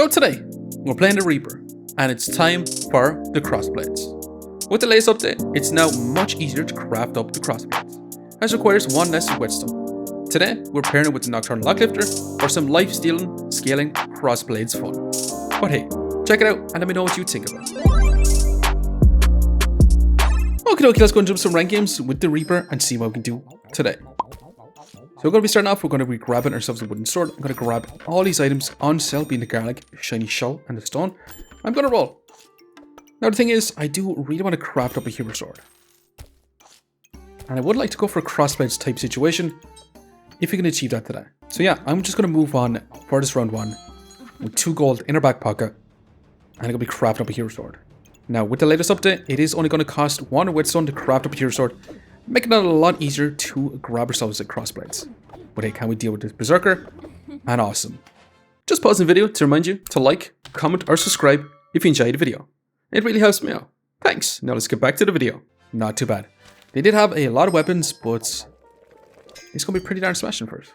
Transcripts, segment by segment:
So today, we're playing the Reaper, and it's time for the Crossblades. With the latest update, it's now much easier to craft up the Crossblades, as it requires one less whetstone. Today, we're pairing it with the Nocturnal Lock Lifter for some Lifestealing, scaling Crossblades fun. But hey, check it out and let me know what you think about it. Okie dokie, let's go and jump some rank games with the Reaper and see what we can do today. So we're going to be starting off, we're going to be grabbing ourselves a wooden sword. I'm going to grab all these items on sale, being the garlic, shiny shell, and the stone. I'm going to roll. Now the thing is, I do really want to craft up a hero sword. And I would like to go for a Crossblades type situation, if we can achieve that today. So yeah, I'm just going to move on for this round one, with 2 gold in our back pocket, and I'm going to be crafting up a hero sword. Now with the latest update, it is only going to cost 1 whetstone to craft up a hero sword, making it a lot easier to grab ourselves a Crossblades. But hey, can we deal with this berserker? And awesome. Just pause the video to remind you to like, comment, or subscribe if you enjoyed the video. It really helps me out. Thanks. Now let's get back to the video. Not too bad. They did have a lot of weapons, but it's going to be pretty darn smashing first.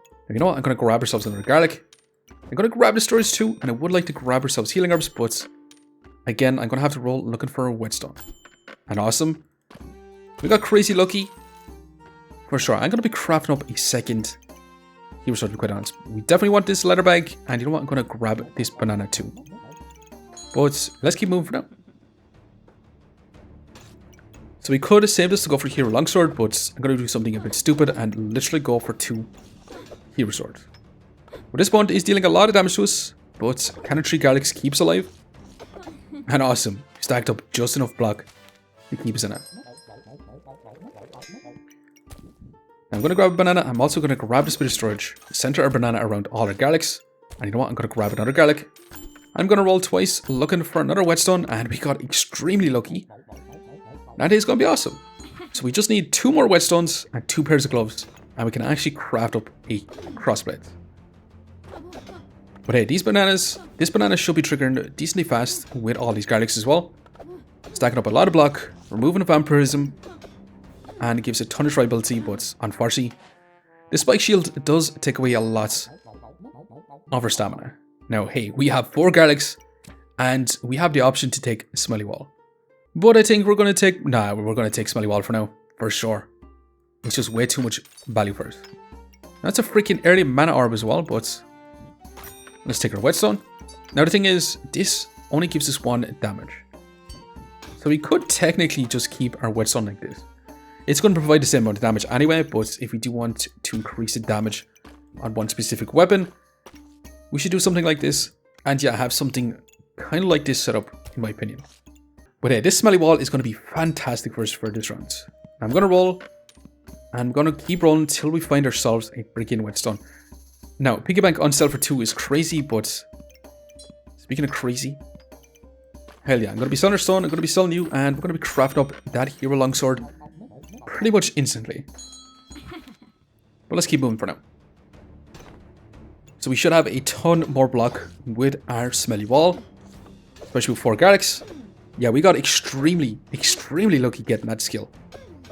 Now, you know what? I'm going to grab ourselves another garlic. I'm going to grab the storage too, and I would like to grab ourselves healing herbs, but again, I'm going to have to roll looking for a whetstone. And awesome. We got crazy lucky. For sure, I'm going to be crafting up a second hero sword, to be quite honest. We definitely want this leather bag, and you know what? I'm going to grab this banana too. But let's keep moving for now. So we could have saved this to go for hero longsword, but I'm going to do something a bit stupid and literally go for 2 hero swords. Well, this bond is dealing a lot of damage to us, but Cannon 3 Garlics keeps alive. And awesome, stacked up just enough block to keep us in it. I'm going to grab a banana. I'm also going to grab this bit of storage, center our banana around all our garlics. And you know what? I'm going to grab another garlic. I'm going to roll twice looking for another whetstone, and we got extremely lucky. That is going to be awesome. So we just need 2 more whetstones and 2 pairs of gloves, and we can actually craft up a crossblade. But hey, this banana should be triggering decently fast with all these garlics as well. Stacking up a lot of block, removing the vampirism, and it gives a ton of triability, but unfortunately, the spike shield does take away a lot of our stamina. Now, hey, we have 4 garlics, and we have the option to take Smelly Wall. But I think we're going to take... Nah, we're going to take Smelly Wall for now, for sure. It's just way too much value for it. That's a freaking early mana orb as well, but let's take our whetstone. Now, the thing is, this only gives us 1 damage. So we could technically just keep our whetstone like this. It's going to provide the same amount of damage anyway, but if we do want to increase the damage on one specific weapon, we should do something like this. And yeah, have something kind of like this set up, in my opinion. But hey, this Smelly Wall is going to be fantastic for us for this round. I'm going to roll, and I'm going to keep rolling until we find ourselves a freaking whetstone. Now, Piggy Bank on sale for 2 is crazy, but speaking of crazy, hell yeah, I'm going to be selling our stone, I'm going to be selling you, and we're going to be crafting up that hero longsword pretty much instantly. But let's keep moving for now. So we should have a ton more block with our Smelly Wall, especially with 4 garlics. Yeah, we got extremely lucky getting that skill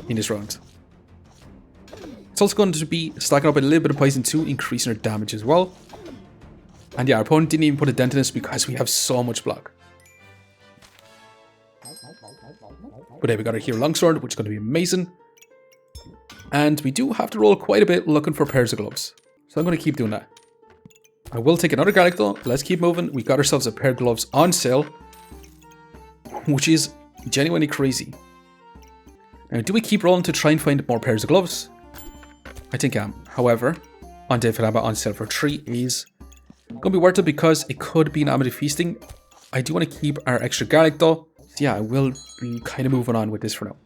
in this round. It's also going to be stacking up a little bit of poison too, increasing our damage as well. And yeah, our opponent didn't even put a dent in us because we have so much block. But hey, we got our hero longsword, which is going to be amazing. And we do have to roll quite a bit looking for pairs of gloves. So I'm going to keep doing that. I will take another garlic though. Let's keep moving. We got ourselves a pair of gloves on sale, which is genuinely crazy. Now, do we keep rolling to try and find more pairs of gloves? I think I am. However, on Day Falaba on sale for 3 is going to be worth it because it could be an Amity Feasting. I do want to keep our extra garlic though. So yeah, I will be kind of moving on with this for now.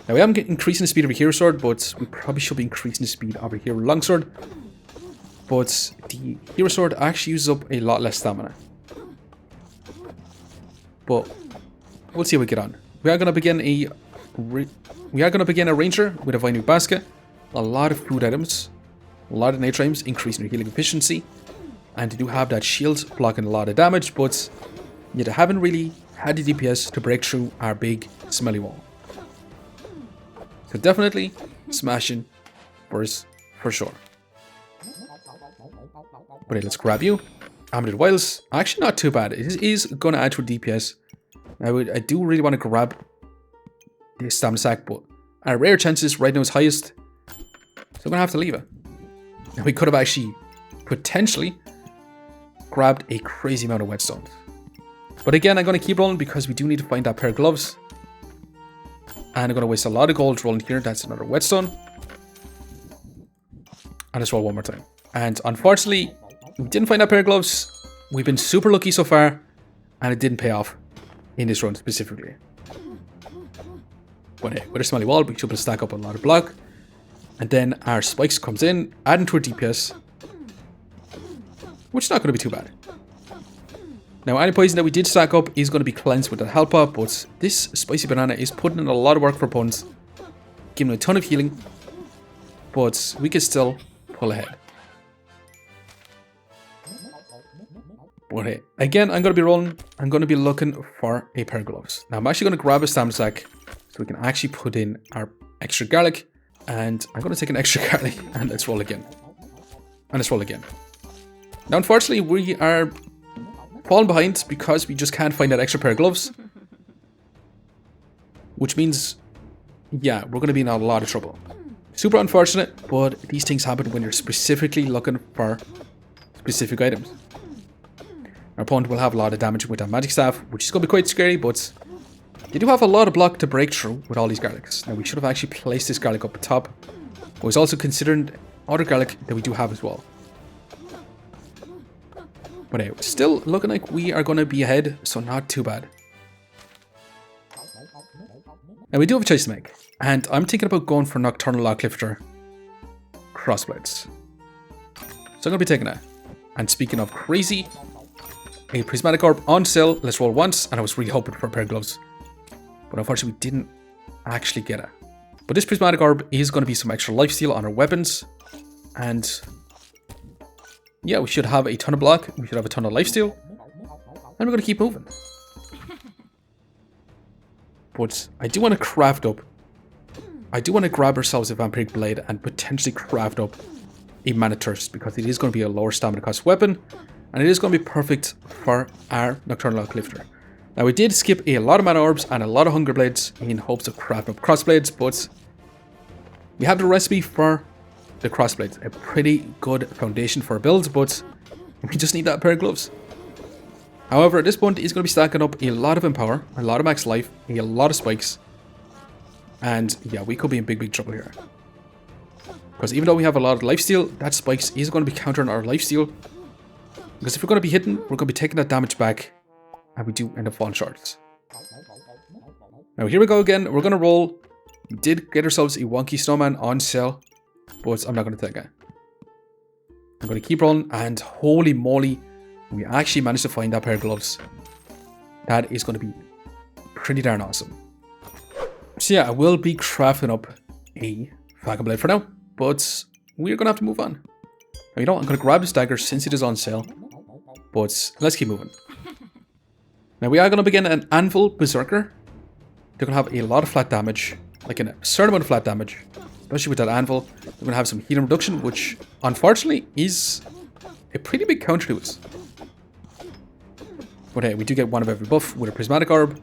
Now, we haven't increasing the speed of a hero sword, but we probably should be increasing the speed of a hero longsword. But the hero sword actually uses up a lot less stamina. But we'll see how we get on. We are going to begin a ranger with a Vinu basket, a lot of food items, a lot of nature items, increasing your healing efficiency, and they do have that shield blocking a lot of damage, but yet they haven't really had the DPS to break through our big Smelly Wall. So definitely smashing for us, for sure. But hey, let's grab you. Amulet Wiles, actually not too bad. It is going to add to DPS. Now, I do really want to grab this stamina sack, but our rare chances right now is highest. So I'm going to have to leave it. Now, we could have actually potentially grabbed a crazy amount of whetstones. But again, I'm going to keep rolling because we do need to find that pair of gloves. And I'm going to waste a lot of gold rolling here. That's another whetstone. And let's roll one more time. And unfortunately, we didn't find that pair of gloves. We've been super lucky so far, and it didn't pay off in this run specifically. But hey, with a smelly wall, we should be able to stack up a lot of block. And then our spikes comes in, adding to our DPS, which is not going to be too bad. Now, any poison that we did stack up is going to be cleansed with the health pot, but this spicy banana is putting in a lot of work for opponents, giving a ton of healing, but we can still pull ahead. But hey, again, I'm going to be rolling. I'm going to be looking for a pair of gloves. Now, I'm actually going to grab a stamina sack so we can actually put in our extra garlic. And I'm going to take an extra garlic and let's roll again. And let's roll again. Now, unfortunately, we are falling behind because we just can't find that extra pair of gloves. Which means, yeah, we're going to be in a lot of trouble. Super unfortunate, but these things happen when you're specifically looking for specific items. Our opponent will have a lot of damage with that magic staff, which is going to be quite scary, but they do have a lot of block to break through with all these garlics. Now, we should have actually placed this garlic up top, but it's also considering other garlic that we do have as well. But anyway, still looking like we are going to be ahead, so not too bad. Now, we do have a choice to make, and I'm thinking about going for Nocturnal Lock Lifter Crossblades. So I'm going to be taking that. And speaking of crazy, a prismatic orb on sale. Let's roll once, and I was really hoping for a pair of gloves, but unfortunately we didn't actually get it. But this prismatic orb is going to be some extra lifesteal on our weapons, and yeah, we should have a ton of block, we should have a ton of lifesteal, and we're going to keep moving. But I do want to craft up, I do want to grab ourselves a vampiric blade and potentially craft up a mana thirst, because it is going to be a lower stamina cost weapon. And it is going to be perfect for our Nocturnal Lock Lifter. Now, we did skip a lot of mana orbs and a lot of hunger blades in hopes of crafting up crossblades, but we have the recipe for the crossblades. A pretty good foundation for a build, but we just need that pair of gloves. However, at this point, he's going to be stacking up a lot of empower, a lot of max life, a lot of spikes. And yeah, we could be in big trouble here. Because even though we have a lot of lifesteal, that spikes is going to be countering our lifesteal. Because if we're going to be hitting, we're going to be taking that damage back, and we do end up falling short. Now, here we go again. We're going to roll. We did get ourselves a wonky snowman on sale, but I'm not going to take it. I'm going to keep rolling, and holy moly, we actually managed to find that pair of gloves. That is going to be pretty darn awesome. So yeah, I will be crafting up a Falcon Blade for now, but we're going to have to move on. Now, you know what? I'm going to grab this dagger since it is on sale. But let's keep moving. Now, we are going to begin an Anvil Berserker. They're going to have a lot of flat damage, like an absurd amount of flat damage, especially with that Anvil. They're going to have some healing reduction, which unfortunately is a pretty big counter to us. But hey, we do get one of every buff with a Prismatic Orb,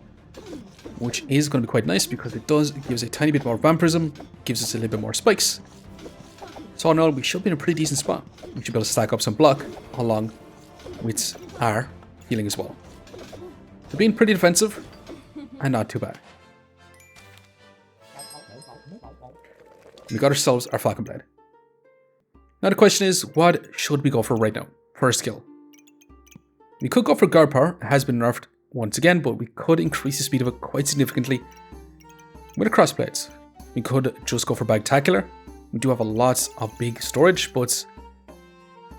which is going to be quite nice because it gives a tiny bit more vampirism, gives us a little bit more spikes. So all in all, we should be in a pretty decent spot. We should be able to stack up some block along with our healing as well. So being pretty defensive and not too bad. We got ourselves our Falcon Blade. Now the question is, what should we go for right now for a skill? We could go for guard power. It has been nerfed once again, but we could increase the speed of it quite significantly with the crossblades. We could just go for Bagtacular. We do have a lot of big storage, but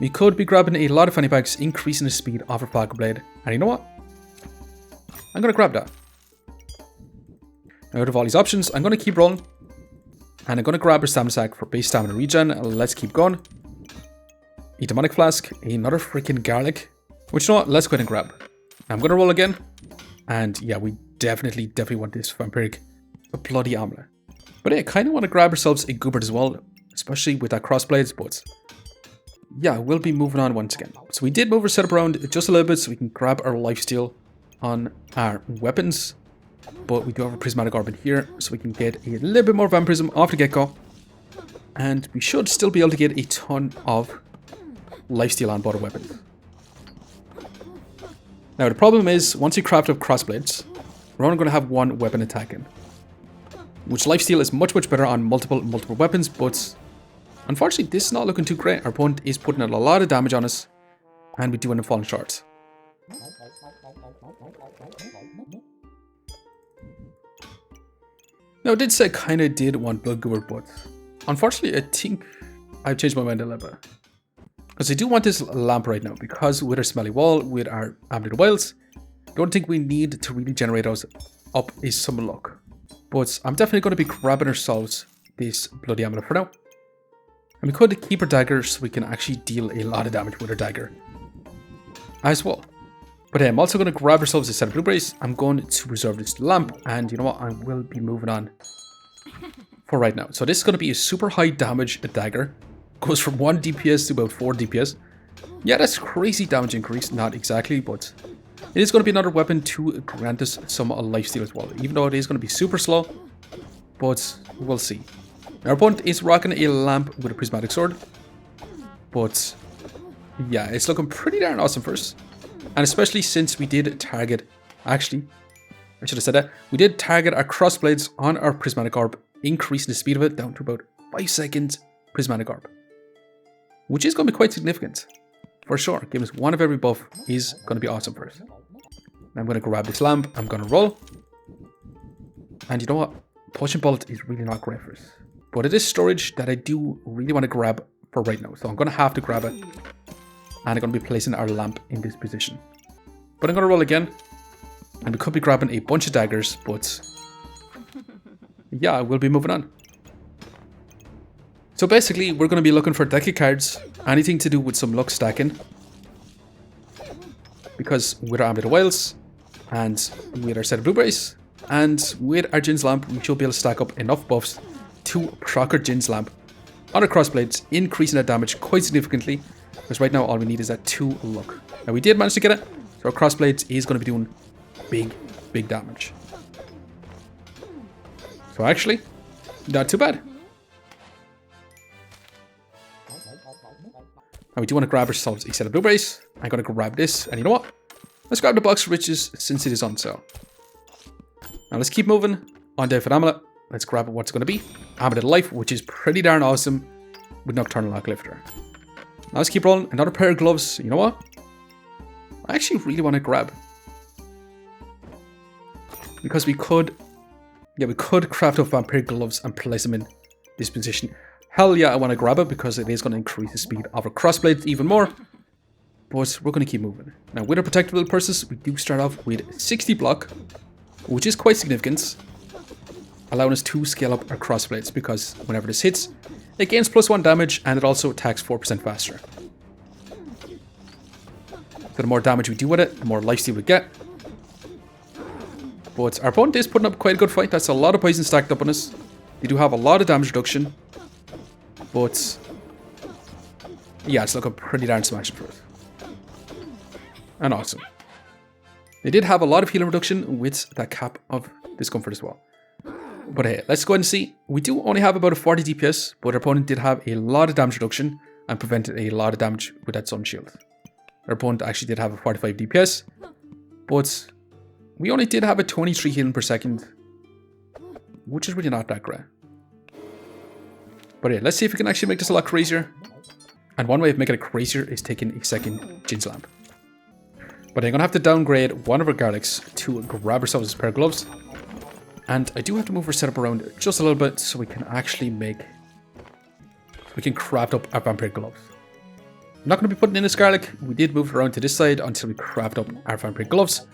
we could be grabbing a lot of fanny packs, increasing the speed of our Falcon Blade. And you know what? I'm going to grab that. Now, out of all these options, I'm going to keep rolling. And I'm going to grab our stamina sack for base stamina regen. Let's keep going. A demonic flask, another freaking garlic. Which, you know what? Let's go ahead and grab. I'm going to roll again. And yeah, we definitely want this vampiric bloody amulet. But yeah, I kind of want to grab ourselves a Goobert as well, especially with that crossblades, but yeah, we'll be moving on once again. So we did move our setup around just a little bit so we can grab our lifesteal on our weapons. But we do have a prismatic orb in here, so we can get a little bit more vampirism off the get-go. And we should still be able to get a ton of lifesteal on both our weapons. Now the problem is, once you craft up crossblades, we're only going to have one weapon attacking. Which lifesteal is much better on multiple weapons, but unfortunately this is not looking too great. Our opponent is putting out a lot of damage on us, and we do end up falling short. Now I did say I kind of did want Blood Goer, but unfortunately I think I've changed my mind a little bit. Because I do want this lamp right now, because with our Smelly wall, with our Amulet Wilds, I don't think we need to really generate us up a some luck. But I'm definitely going to be grabbing ourselves this Bloody Amulet for now. And we could keep our dagger so we can actually deal a lot of damage with our dagger as well. But I'm also going to grab ourselves a set of blueberries. I'm going to reserve this lamp, and you know what, I will be moving on for right now. So this is going to be a super high damage dagger. Goes from 1 DPS to about 4 DPS. Yeah, that's crazy damage increase. Not exactly, but it is going to be another weapon to grant us some lifesteal as well. Even though it is going to be super slow, but we'll see. Our opponent is rocking a lamp with a prismatic sword. But yeah, it's looking pretty darn awesome first. And especially since we did target, actually, I should have said that, we did target our crossblades on our prismatic orb, increasing the speed of it down to about 5 seconds prismatic orb. Which is going to be quite significant, for sure. Giving us one of every buff is going to be awesome for us. I'm going to grab this lamp, I'm going to roll. And you know what? Potion Bullet is really not great for us. But it is storage that I do really want to grab for right now. So I'm going to have to grab it. And I'm going to be placing our lamp in this position. But I'm going to roll again. And we could be grabbing a bunch of daggers, but yeah, we'll be moving on. So basically, we're going to be looking for a deck of cards, anything to do with some luck stacking. Because with our Amulet Wilds, and with our set of blueberries, and with our Jin's Lamp, we should be able to stack up enough buffs to proc our Jin's Lamp on our crossblades, increasing that damage quite significantly. Because right now, all we need is that 2 luck. Now, we did manage to get it, so our crossblades is going to be doing big damage. So actually, not too bad. Now we do want to grab ourselves a set of blueberries. I'm going to grab this, and you know what? Let's grab the box of riches since it is on sale. Now let's keep moving on down for the amulet. Let's grab what's going to be Amulet Life, which is pretty darn awesome with Nocturnal Lock Lifter. Now let's keep rolling. Another pair of gloves. You know what? I actually really want to grab, because we could craft up vampire gloves and place them in this position. Hell yeah, I want to grab it because it is going to increase the speed of our crossblades even more. But we're going to keep moving. Now with our protectable purses, we do start off with 60 block, which is quite significant, allowing us to scale up our crossblades because whenever this hits, it gains +1 damage and it also attacks 4% faster. So the more damage we do with it, the more lifesteal we get. But our opponent is putting up quite a good fight. That's a lot of poison stacked up on us. They do have a lot of damage reduction. But yeah, it's looking pretty darn smashing for us. And awesome. They did have a lot of healing reduction with that cap of discomfort as well. But hey, let's go ahead and see. We do only have about a 40 DPS, but our opponent did have a lot of damage reduction and prevented a lot of damage with that sun shield. Our opponent actually did have a 45 DPS, but we only did have a 23 healing per second, which is really not that great. But yeah, let's see if we can actually make this a lot crazier. And one way of making it crazier is taking a second Jin's Lamp. But I'm going to have to downgrade one of our garlics to grab ourselves a pair of gloves. And I do have to move our setup around just a little bit so we can actually craft up our vampire gloves. I'm not going to be putting in this garlic. We did move it around to this side until we craft up our vampire gloves.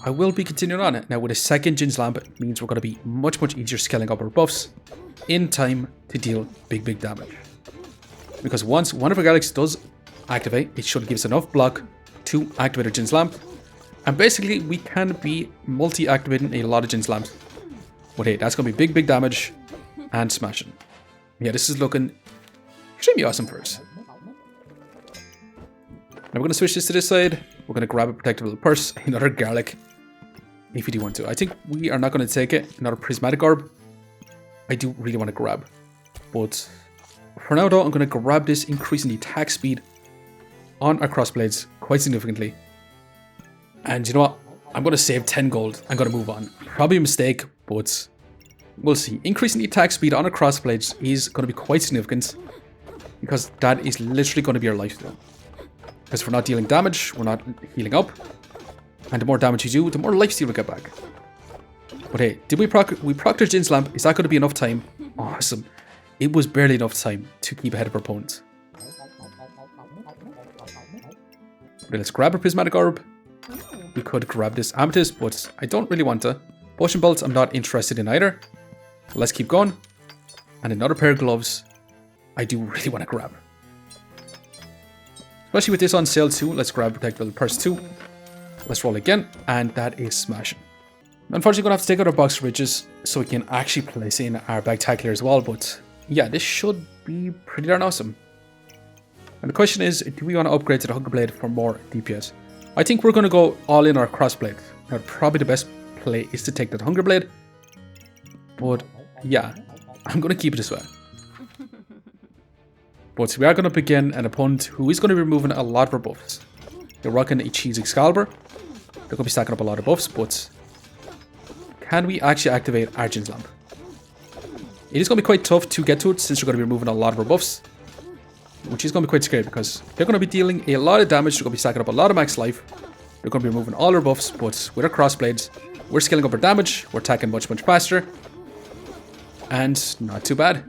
I will be continuing on it. Now with a second Jin's Lamp, it means we're going to be much easier scaling up our buffs in time to deal big damage. Because once one of our garlics does activate, it should give us enough block to activate our Jin's Lamp. And basically we can be multi-activating a lot of Jin's Lamps. But hey, that's going to be big damage and smashing. Yeah, this is looking extremely awesome for us. Now we're going to switch this to this side. We're going to grab a protective little purse, another garlic, if you do want to. I think we are not going to take it. Another prismatic orb. I do really want to grab. But for now though, I'm going to grab this, increasing the attack speed on our crossblades quite significantly. And you know what? I'm going to save 10 gold. I'm going to move on. Probably a mistake, but we'll see. Increasing the attack speed on our crossblades is going to be quite significant, because that is literally going to be our lifesteal. Because if we're not dealing damage, we're not healing up. And the more damage you do, the more lifesteal we get back. But hey, did we proctor Jin's Lamp? Is that going to be enough time? Awesome. It was barely enough time to keep ahead of our opponents. Okay, let's grab our prismatic orb. We could grab this amethyst, but I don't really want to. Potion bolts I'm not interested in either. Let's keep going. And another pair of gloves I do really want to grab. Especially with this on sale too. Let's grab protective purse too. Let's roll again, and that is smashing. Unfortunately, going to have to take out our box ridges so we can actually place in our Bagtacular as well, but yeah, this should be pretty darn awesome. And the question is, do we want to upgrade to the Hunger Blade for more DPS? I think we're going to go all in our Crossblade. Now, probably the best play is to take that Hunger Blade, but yeah, I'm going to keep it this way. But we are going to begin an opponent who is going to be removing a lot of our buffs. They're rocking a Cheese Excalibur. They're going to be stacking up a lot of buffs, but can we actually activate our Jin's Lamp? It is going to be quite tough to get to it since we're going to be removing a lot of our buffs, which is going to be quite scary because they're going to be dealing a lot of damage. They're going to be stacking up a lot of max life. They're going to be removing all our buffs, but with our crossblades, we're scaling up our damage. We're attacking much, much faster. And not too bad.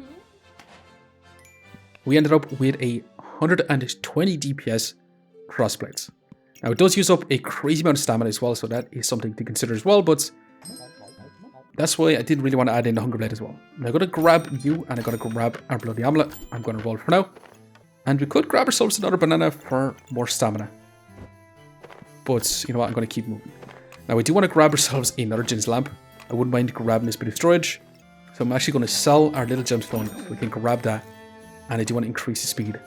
We ended up with a 120 DPS crossblades. Now, it does use up a crazy amount of stamina as well, so that is something to consider as well, but that's why I didn't really want to add in the Hunger Blade as well. Now, I'm going to grab you, and I'm going to grab our Bloody Amulet. I'm going to roll for now. And we could grab ourselves another banana for more stamina. But, you know what, I'm going to keep moving. Now, we do want to grab ourselves another Jin's Lamp. I wouldn't mind grabbing this bit of storage. So I'm actually going to sell our little gemstone so we can grab that. And I do want to increase the speed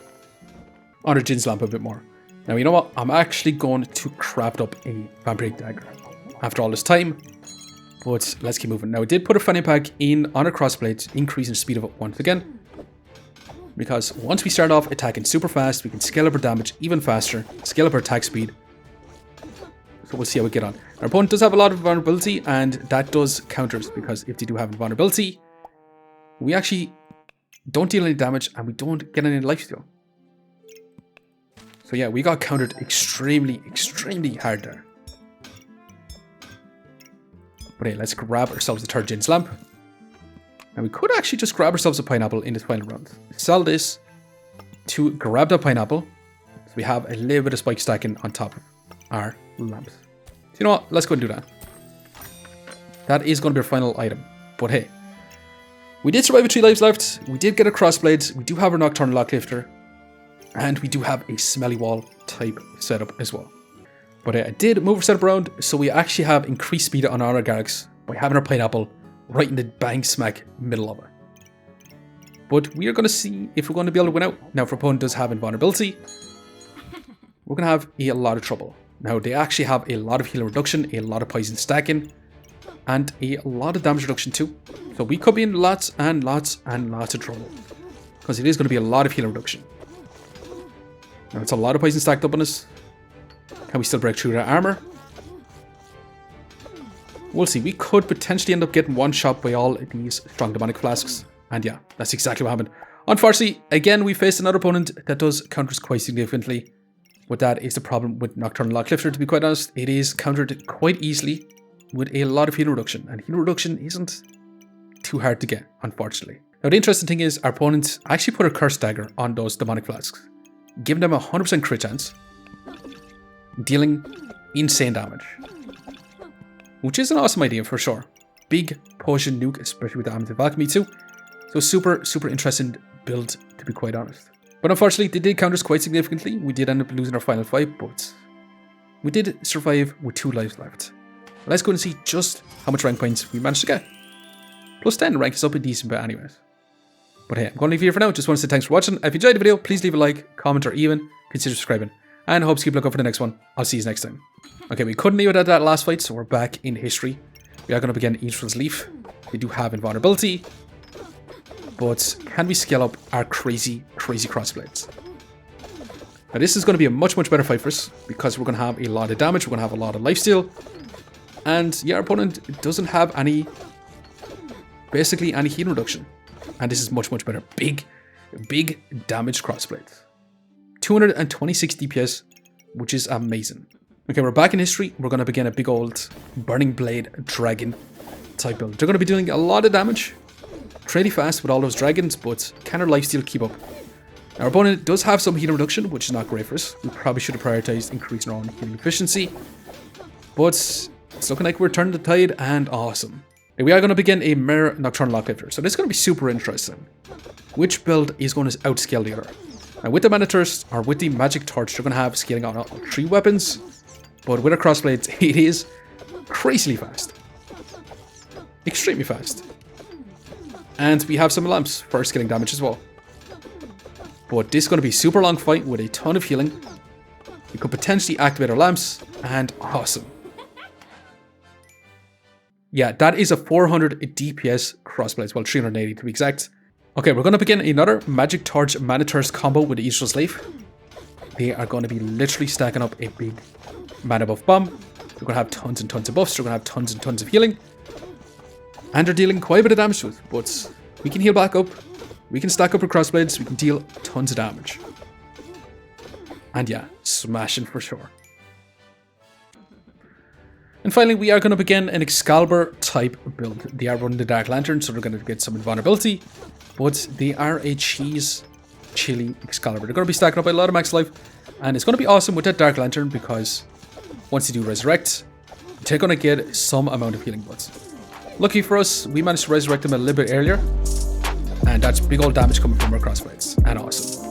on our Jin's Lamp a bit more. Now, you know what? I'm actually going to craft up a Vampiric Dagger after all this time. But let's keep moving. Now, I did put a Fanny Pack in on our crossblades, increasing the speed of it once again. Because once we start off attacking super fast, we can scale up our damage even faster, scale up our attack speed. So we'll see how we get on. Our opponent does have a lot of vulnerability, and that does counter us, because if they do have vulnerability, we actually don't deal any damage and we don't get any lifesteal. So yeah, we got countered extremely, extremely hard there. But hey, let's grab ourselves the third Jin's Lamp. And we could actually just grab ourselves a pineapple in this final round. Sell this to grab that pineapple. So we have a little bit of spike stacking on top of our lamps. So you know what? Let's go and do that. That is going to be our final item. But hey, we did survive with 3 lives left. We did get a Crossblades. We do have our Nocturnal Lock Lifter. And we do have a Smelly Wall type setup as well. But I did move our setup around, so we actually have increased speed on our Garlics by having our pineapple right in the bang smack middle of it. But we are going to see if we're going to be able to win out. Now, if our opponent does have invulnerability, we're going to have a lot of trouble. Now, they actually have a lot of healing reduction, a lot of poison stacking, and a lot of damage reduction too. So we could be in lots and lots and lots of trouble, because it is going to be a lot of healing reduction. Now, it's a lot of poison stacked up on us. Can we still break through that armor? We'll see. We could potentially end up getting one shot by all of these strong demonic flasks. And yeah, that's exactly what happened. Unfortunately, again, we faced another opponent that does counter us quite significantly. But that is the problem with Nocturnal Lock Lifter, to be quite honest. It is countered quite easily with a lot of healing reduction. And healing reduction isn't too hard to get, unfortunately. Now, the interesting thing is our opponents actually put a Curse Dagger on those demonic flasks, giving them a 100% crit chance, dealing insane damage. Which is an awesome idea for sure. Big potion nuke, especially with the Amethyst of Alchemy too. So super, super interesting build, to be quite honest. But unfortunately, they did counter us quite significantly. We did end up losing our final fight, but we did survive with 2 lives left. Let's go and see just how much rank points we managed to get. Plus 10 rank is up a decent bit anyways. But hey, I'm going to leave you here for now. Just want to say thanks for watching. If you enjoyed the video, please leave a like, comment, or even consider subscribing. And I hope you keep looking for the next one. I'll see you next time. Okay, we couldn't leave it at that last fight, so we're back in history. We are going to begin Easter's Leaf. They do have invulnerability. But can we scale up our crazy crossblades? Now this is going to be a much better fight for us, because we're going to have a lot of damage, we're going to have a lot of lifesteal. And yeah, our opponent doesn't have basically any healing reduction. And this is much better. Big damage crossblade. 226 DPS, which is amazing. Okay, we're back in history. We're going to begin a big old Burning Blade Dragon type build. They're going to be doing a lot of damage. Pretty fast with all those dragons, but can our lifesteal keep up? Our opponent does have some healing reduction, which is not great for us. We probably should have prioritized increasing our own healing efficiency. But it's looking like we're turning the tide, and awesome. We are going to begin a Mirror Nocturnal Lock Lifter. So this is going to be super interesting. Which build is going to outscale the other? Now with the Mana Thirst, or with the Magic Torch, they're going to have scaling on all 3 weapons. But with our Crossblades, it is crazily fast. Extremely fast. And we have some lamps for scaling damage as well. But this is going to be a super long fight with a ton of healing. We could potentially activate our lamps, and awesome. Yeah, that is a 400 DPS Crossblades, well 380 to be exact. Okay, we're going to begin another Magic Torch Mana Thirst combo with the Easter's Leaf. They are going to be literally stacking up a big mana buff bomb. They're going to have tons and tons of buffs, they're going to have tons and tons of healing. And they're dealing quite a bit of damage to it, but we can heal back up. We can stack up our crossblades, we can deal tons of damage. And yeah, smashing for sure. And finally, we are going to begin an Excalibur type build. They are running the Dark Lantern, so they're going to get some invulnerability. But they are a cheese chili Excalibur. They're going to be stacking up a lot of max life. And it's going to be awesome with that Dark Lantern, because once they do resurrect, they're going to get some amount of healing buds. Lucky for us, we managed to resurrect them a little bit earlier. And that's big old damage coming from our crossblades. And awesome.